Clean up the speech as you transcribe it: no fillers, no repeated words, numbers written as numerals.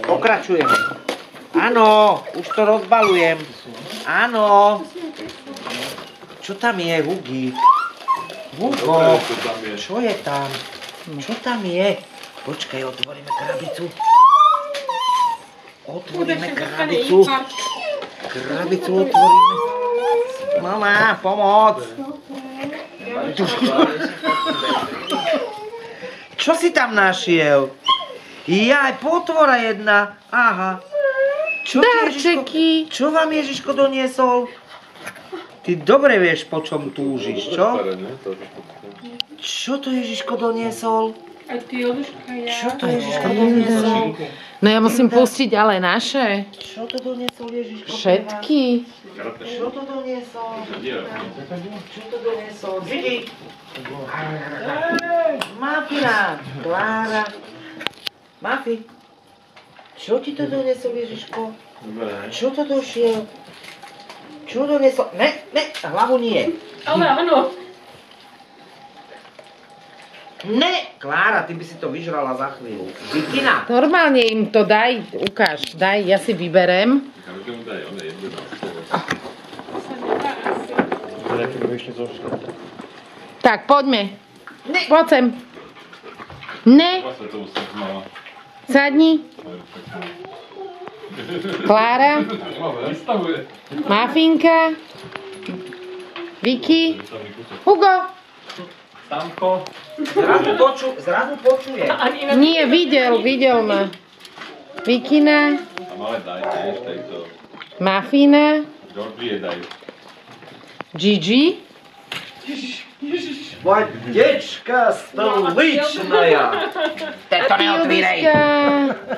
Pokračujeme. Áno, už to rozbalujem. Áno. Čo tam je, Hugi? Hugo, čo je tam? Čo tam je? Počkaj, otvoríme krabicu. Otvoríme krabicu. Krabicu otvoríme. Mama, pomoc. Čo si tam našiel? Jaj, potvora jedna. Aha. Darčeky. Čo vám Ježiško doniesol? Ty dobre vieš, po čom túžiš, čo? Čo to Ježiško doniesol? Čo to Ježiško doniesol? No ja musím pustiť ale naše. Čo to doniesol Ježiško? Všetky. Čo to doniesol? Čo to doniesol? Zidi! Mafina! Klára! Mafi! Čo ti to doniesol Ježiško? Čo to došiel? Čo doniesol? Ne, hlavu nie. Ale áno. Ne, Klára, ty by si to vyžrala za chvíľu. Vikina. Normálne im to daj, ukáž, daj, ja si vyberem. Tak, poďme. Poď sem. Ne. Sadni. Klára. Mafinka. Vicky. Hugo. Zrazu počuje. Nie, videl ma. Vikina. Mafina. Gigi. Водичка столичная. Ty to neotvírej.